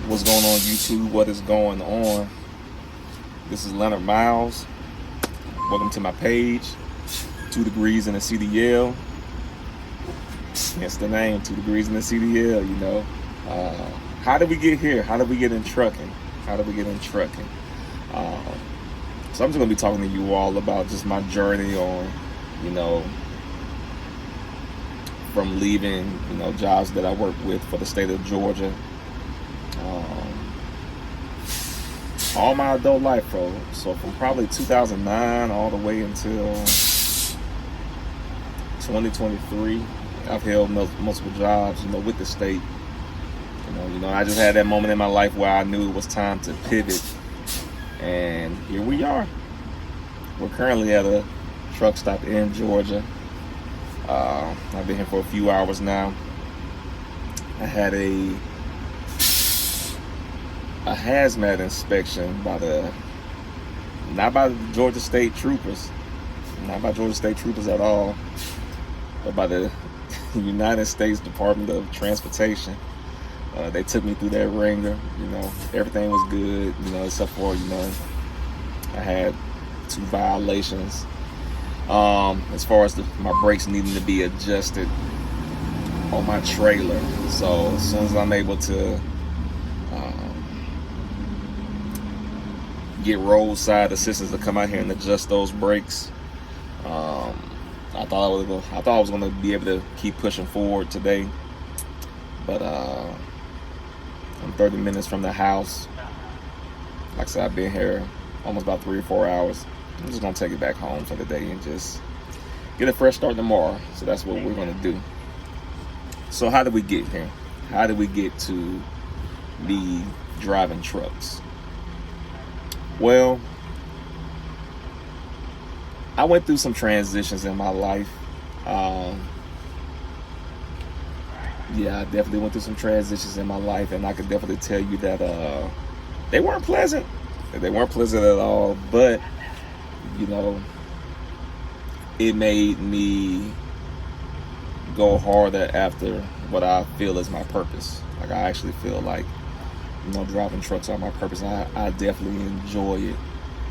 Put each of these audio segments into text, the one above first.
What's going on, YouTube? What is going on? This is Leonard Miles. Welcome to my page. 2 degrees in the CDL. Hence the name, 2 degrees in the CDL, you know. How did we get here? How did we get in trucking? How did we get in trucking? So I'm just going to be talking to you all about just my journey on, you know, from leaving, you know, jobs that I work with for the state of Georgia. All my adult life, bro. So from probably 2009 all the way until 2023, I've held multiple jobs, you know, with the state. You know, I just had that moment in my life where I knew it was time to pivot, and here we are. We're currently at a truck stop in Georgia. I've been here for a few hours now. I had a hazmat inspection not by the Georgia State Troopers, not by Georgia State Troopers at all, but by the United States Department of Transportation. They took me through that ringer. You know, everything was good, you know, except for, you know, I had 2 violations. As far as my brakes needing to be adjusted on my trailer. So as soon as I'm able to get roadside assistance to come out here and adjust those brakes, I thought I was going to be able to keep pushing forward today, but I'm 30 minutes from the house. Like I said, I've been here almost about 3 or 4 hours. I'm just going to take it back home for the day and just get a fresh start tomorrow. So that's what we're going to do. So how did we get here? How did we get to be driving trucks? Well, I went through some transitions in my life. Yeah, I definitely went through some transitions in my life, and I could definitely tell you that they weren't pleasant. They weren't pleasant at all, but, you know, it made me go harder after what I feel is my purpose. Like, I actually feel like, you know, driving trucks are my purpose. I definitely enjoy it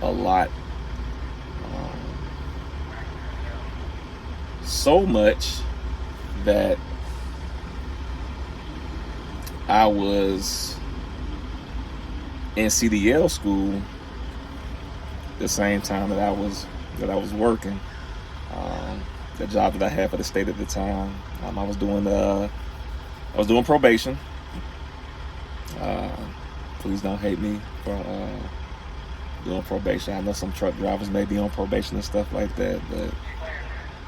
a lot. So much that I was in CDL school the same time that I was working. The job that I had for the state at the time, I was doing probation. Please don't hate me for doing probation. I know some truck drivers may be on probation and stuff like that,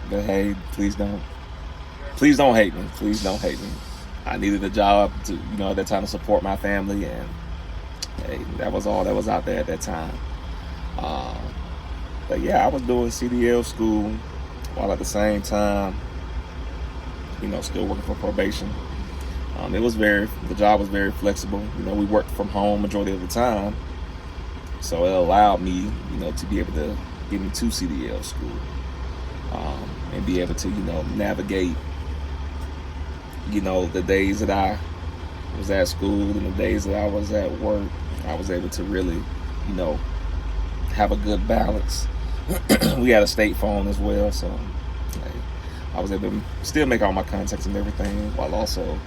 but hey, please don't hate me. Please don't hate me. I needed a job to, you know, at that time to support my family, and hey, that was all that was out there at that time. But yeah, I was doing CDL school while at the same time, you know, still working for probation. The job was very flexible. You know, we worked from home majority of the time, so it allowed me, you know, to be able to get me to CDL school, and be able to, you know, navigate, you know, the days that I was at school and the days that I was at work. I was able to really, you know, have a good balance. We had a state phone as well, so I was able to still make all my contacts and everything while also, you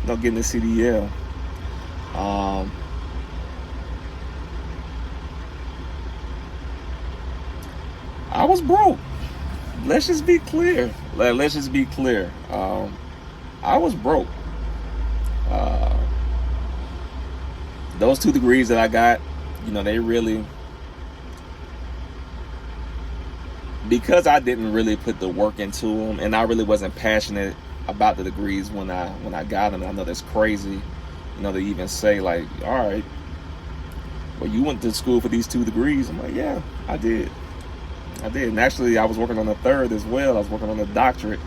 know, getting the CDL. I was broke. Let's just be clear. I was broke. Those 2 degrees that I got, you know, they really, because I didn't really put the work into them, and I really wasn't passionate about the degrees when I got them. I know that's crazy, you know, to even say like, all right, well, you went to school for these 2 degrees. I'm like, yeah, I did. And actually, I was working on a third as well. I was working on a doctorate.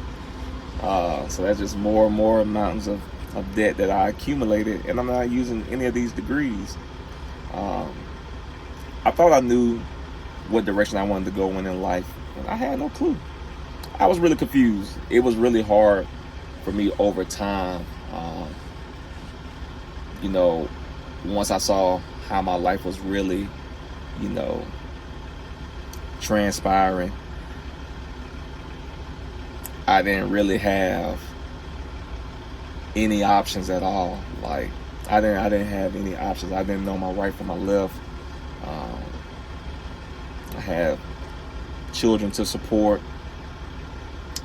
So that's just more and more mountains of debt that I accumulated, and I'm not using any of these degrees. I thought I knew what direction I wanted to go in life, and I had no clue. I was really confused. It was really hard for me over time, you know, once I saw how my life was really, transpiring, I didn't really have any options at all. Like, I didn't have any options. I didn't know my right from my left. I had children to support,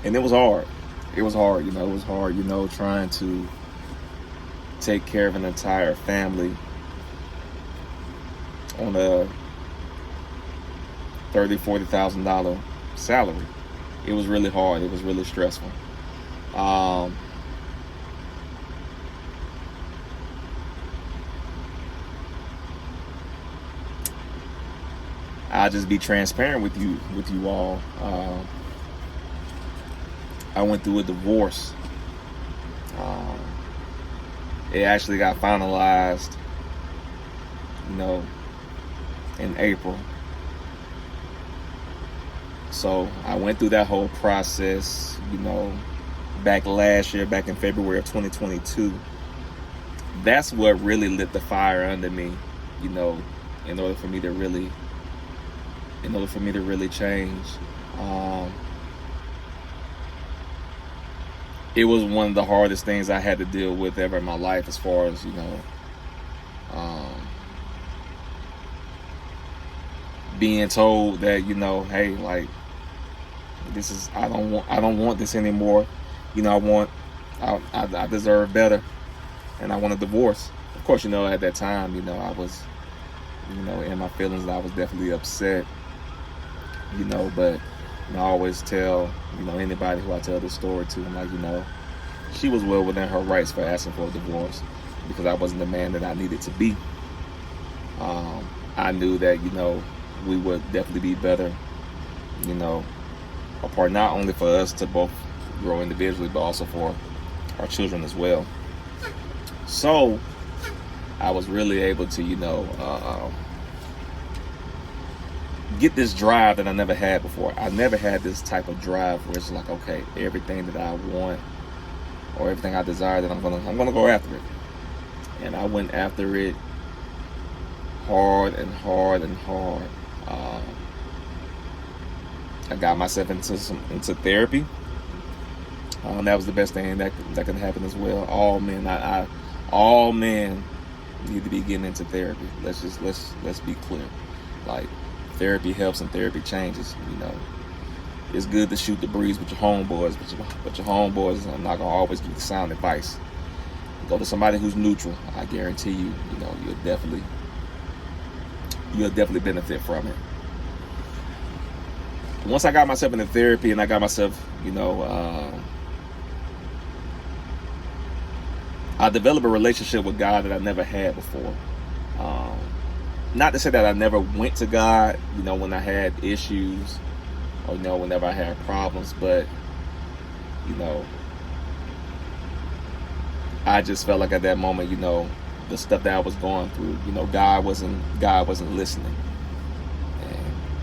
and it was hard. It was hard, it was hard, trying to take care of an entire family on a $30,000-$40,000 salary. It was really hard. It was really stressful. I'll just be transparent with you all. I went through a divorce. It actually got finalized, in April. So I went through that whole process, back last year, back in February of 2022. That's what really lit the fire under me, in order for me to really change. It was one of the hardest things I had to deal with ever in my life, as far as, being told that, hey, like, this is, I don't want this anymore. I deserve better, and I want a divorce. Of course, at that time, I was, in my feelings, and I was definitely upset, but I always tell, anybody who I tell this story to, I'm like, she was well within her rights for asking for a divorce, because I wasn't the man that I needed to be. I knew that, we would definitely be better, apart, not only for us to both grow individually, but also for our children as well. So I was really able to, get this drive that I never had before. I never had this type of drive where it's like, okay, everything that I want or everything I desire, that I'm gonna go after it. And I went after it hard and hard and hard. I got myself into therapy. That was the best thing that could happen as well. All men need to be getting into therapy. Let's be clear. Like, therapy helps and therapy changes. It's good to shoot the breeze with your homeboys, but your homeboys are not gonna always give you sound advice. Go to somebody who's neutral. I guarantee you, you'll definitely benefit from it. Once I got myself into therapy and I got myself, I developed a relationship with God that I never had before. Not to say that I never went to God, when I had issues or, whenever I had problems, but, I just felt like at that moment, the stuff that I was going through, God wasn't listening.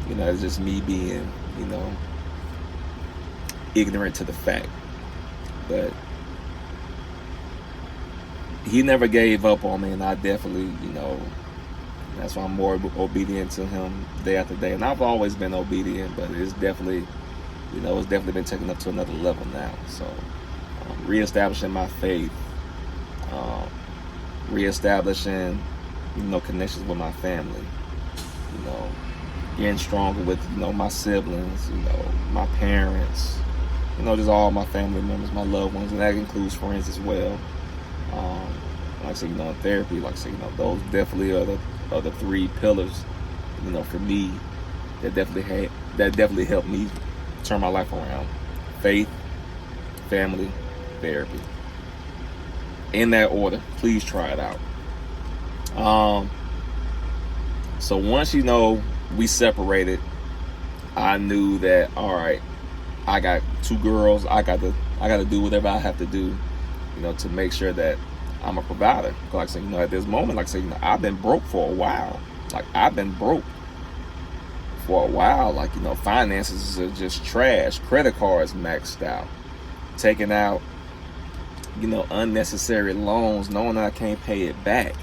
And, it's just me being, ignorant to the fact. But he never gave up on me, and I definitely, that's why I'm more obedient to him day after day. And I've always been obedient, but it's definitely, been taken up to another level now. So, reestablishing my faith, reestablishing, connections with my family, getting stronger with, my siblings, my parents, just all my family members, my loved ones, and that includes friends as well. Like I said, in therapy, like I said, those definitely are the three pillars, for me, that definitely helped me turn my life around. Faith, family, therapy. In that order. Please try it out. So once we separated, I knew that, all right, I got two girls. I got to do whatever I have to do, to make sure that I'm a provider. Like I said, at this moment, like I said, I've been broke for a while. Like, I've been broke for a while. Like, finances are just trash. Credit cards maxed out. Taking out, unnecessary loans, knowing that I can't pay it back.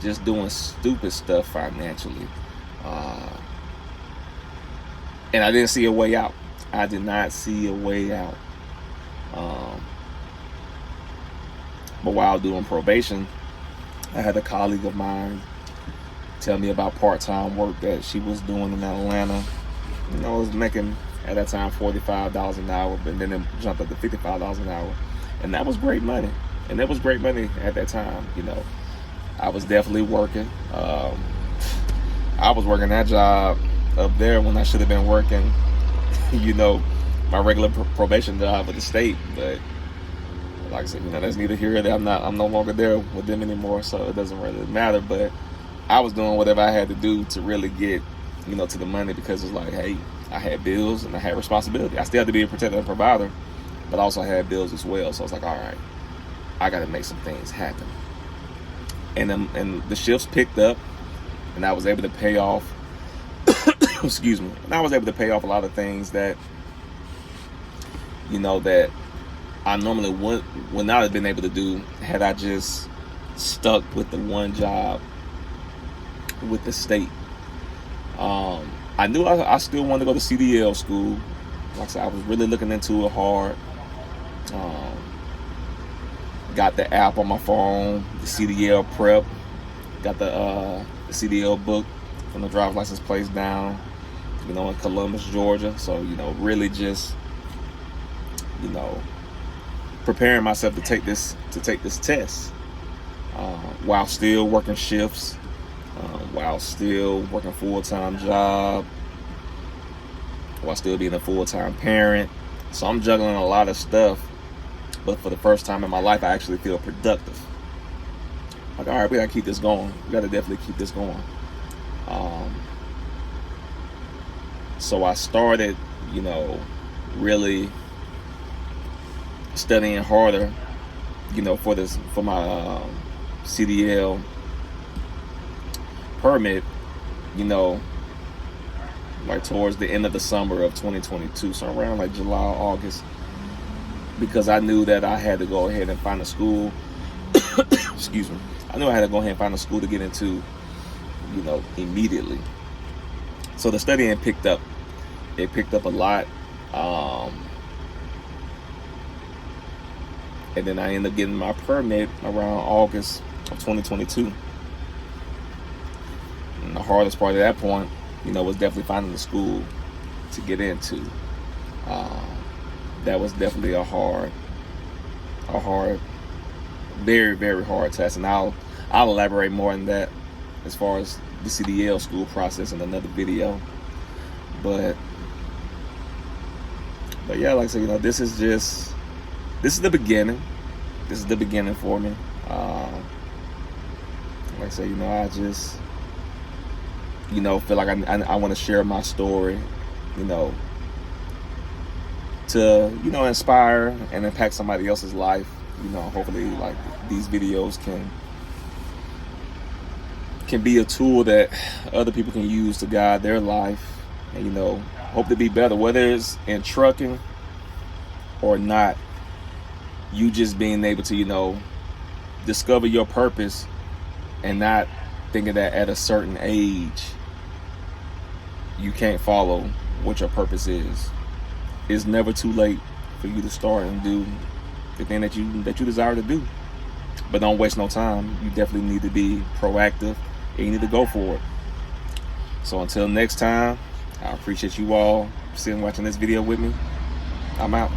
just doing stupid stuff financially. And I didn't see a way out. I did not see a way out. But while doing probation, I had a colleague of mine tell me about part-time work that she was doing in Atlanta. I was making at that time $45 an hour, but then it jumped up to $55 an hour, and that was great money. And that was great money at that time. I was definitely working. I was working that job up there when I should have been working, my regular probation job with the state. But like I said, that's neither here nor there. I'm no longer there with them anymore, so it doesn't really matter. But I was doing whatever I had to do to really get, to the money, because it's like, hey, I had bills and I had responsibility. I still had to be a protector and provider, but I also had bills as well. So I was like, all right, I got to make some things happen. And the shifts picked up, and I was able to pay off. Excuse me. And I was able to pay off a lot of things that, that I normally would not have been able to do had I just stuck with the one job with the state. I knew I still wanted to go to CDL school. Like I said, I was really looking into it hard. Got the app on my phone, the CDL prep. Got the CDL book from the driver's license place down, in Columbus, Georgia. So, really just, preparing myself to take this test, while still working shifts, while still working full-time job, while still being a full-time parent. So I'm juggling a lot of stuff, but for the first time in my life, I actually feel productive. Like, all right, we gotta keep this going. We gotta definitely keep this going. So I started, really studying harder, for my CDL permit, like towards the end of the summer of 2022, so around like July, August, because I knew that I had to go ahead and find a school. Excuse me. I knew I had to go ahead and find a school to get into, immediately. So the studying picked up. It picked up a lot. And then I ended up getting my permit around August of 2022. And the hardest part at that point, was definitely finding the school to get into. That was definitely a hard, very, very hard test. And I'll elaborate more on that as far as the CDL school process in another video. But yeah, like I said, this is the beginning. This is the beginning for me. Like I said, I just, feel like I want to share my story, to, inspire and impact somebody else's life. Hopefully, like, these videos can be a tool that other people can use to guide their life, and, hope to be better, whether it's in trucking or not. You just being able to, discover your purpose, and not thinking that at a certain age you can't follow what your purpose is. It's never too late for you to start and do the thing that you desire to do. But don't waste no time. You definitely need to be proactive, and you need to go for it. So until next time, I appreciate you all sitting watching this video with me. I'm out.